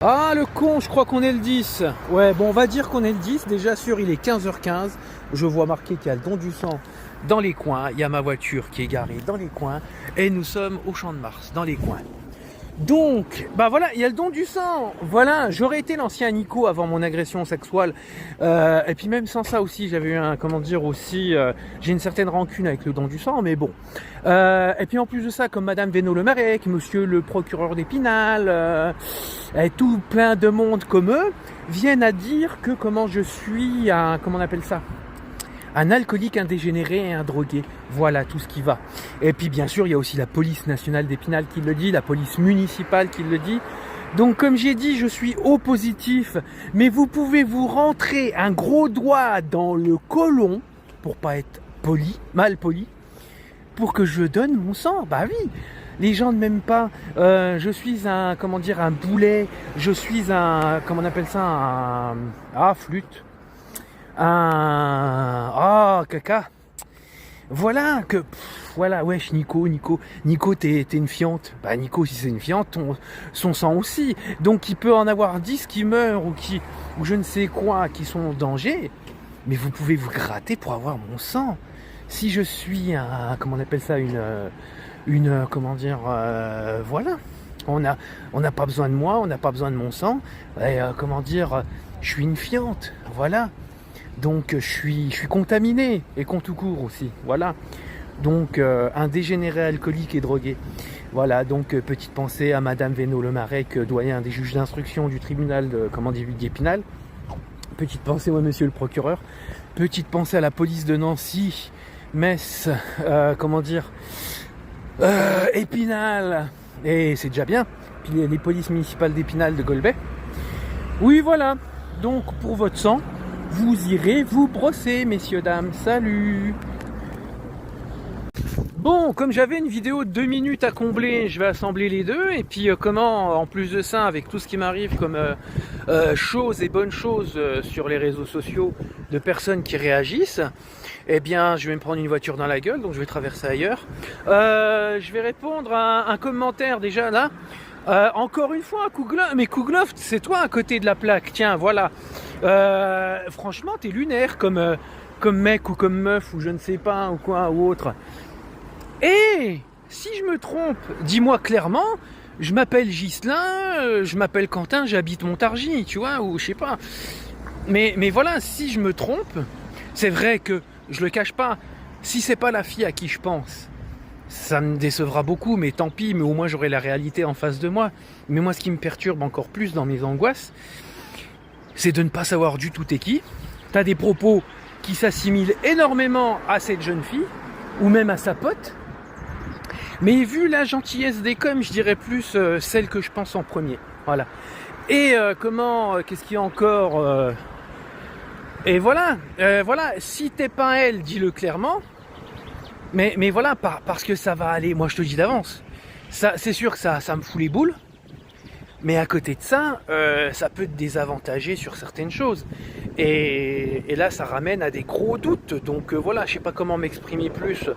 Ah le con, je crois qu'on est le 10. Ouais, bon, on va dire qu'on est le 10. Déjà sûr, il est 15h15. Je vois marqué qu'il y a le don du sang dans les coins. Il y a ma voiture qui est garée dans les coins. Et nous sommes au Champ de Mars, dans les coins. Donc, bah voilà, il y a le don du sang. Voilà, j'aurais été l'ancien Nico avant mon agression sexuelle. Et puis même sans ça aussi, j'avais eu un, comment dire aussi, j'ai une certaine rancune avec le don du sang, mais bon. Et puis en plus de ça, comme Madame Véno-Le-Marec, Monsieur le procureur d'Épinal, et tout plein de monde comme eux, viennent à dire que comment je suis un, comment on appelle ça, un alcoolique, un dégénéré et un drogué. Voilà tout ce qui va. Et puis bien sûr, il y a aussi la police nationale d'Épinal qui le dit, la police municipale qui le dit. Donc comme j'ai dit, je suis O positif, mais vous pouvez vous rentrer un gros doigt dans le côlon, pour pas être poli, mal poli, pour que je donne mon sang. Bah oui, les gens ne m'aiment pas. Je suis un, comment dire, un boulet. Je suis un, comment on appelle ça, un, ah, flûte. Ah, caca. Voilà que, voilà, wesh, Nico, t'es une fiante. Bah, Nico, si c'est une fiante, son sang aussi. Donc, il peut en avoir 10 qui meurent ou je ne sais quoi, qui sont en danger. Mais vous pouvez vous gratter pour avoir mon sang. Si je suis un, comment on appelle ça, une comment dire, voilà. On n'a pas besoin de moi, on n'a pas besoin de mon sang. Et, comment dire, je suis une fiante, voilà. Donc je suis contaminé et con tout court aussi, voilà. Donc un dégénéré alcoolique et drogué. Voilà, donc petite pensée à Madame Véno-Le-Marec, doyen des juges d'instruction du tribunal de, comment dire, d'Épinal. Petite pensée à monsieur le procureur. Petite pensée à la police de Nancy, Metz, comment dire, Épinal. Et c'est déjà bien. Puis les polices municipales d'Épinal de Golbet. Oui, voilà. Donc pour votre sang, vous irez vous brosser, messieurs, dames. Salut! Bon, comme j'avais une vidéo de 2 minutes à combler, je vais assembler les deux. Et puis comment, en plus de ça, avec tout ce qui m'arrive comme choses et bonnes choses sur les réseaux sociaux de personnes qui réagissent, eh bien, je vais me prendre une voiture dans la gueule, donc je vais traverser ailleurs. Je vais répondre à un commentaire déjà là. Encore une fois, Kouglof, mais Kouglof, c'est toi à côté de la plaque, tiens, voilà. Franchement, t'es lunaire comme mec ou comme meuf ou je ne sais pas ou quoi ou autre. Et si je me trompe, dis-moi clairement, je m'appelle Ghislain, je m'appelle Quentin, j'habite Montargis, tu vois, ou je sais pas. Mais voilà, si je me trompe, c'est vrai que je le cache pas, si c'est pas la fille à qui je pense, ça me décevra beaucoup, mais tant pis, mais au moins j'aurai la réalité en face de moi. Mais moi, ce qui me perturbe encore plus dans mes angoisses, c'est de ne pas savoir du tout t'es qui. T'as des propos qui s'assimilent énormément à cette jeune fille, ou même à sa pote. Mais vu la gentillesse des coms, je dirais plus celle que je pense en premier. Voilà. Et qu'est-ce qu'il y a encore Et voilà, voilà, si t'es pas elle, dis-le clairement. Mais voilà, parce que ça va aller, moi je te le dis d'avance. C'est sûr que ça me fout les boules. Mais à côté de ça, ça peut te désavantager sur certaines choses. Et là, ça ramène à des gros doutes. Donc voilà, je sais pas comment m'exprimer plus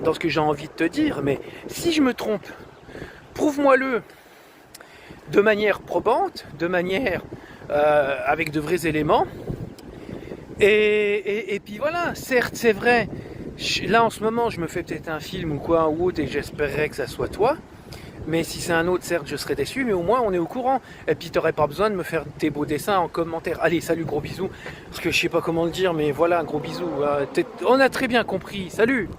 dans ce que j'ai envie de te dire. Mais si je me trompe, prouve-moi-le de manière probante, de manière avec de vrais éléments. Et puis voilà, certes, c'est vrai. Là, en ce moment, je me fais peut-être un film ou quoi ou autre et j'espérerais que ça soit toi. Mais si c'est un autre, certes, je serais déçu, mais au moins, on est au courant. Et puis, t'aurais pas besoin de me faire tes beaux dessins en commentaire. Allez, salut, gros bisous. Parce que je sais pas comment le dire, mais voilà, gros bisous. On a très bien compris. Salut!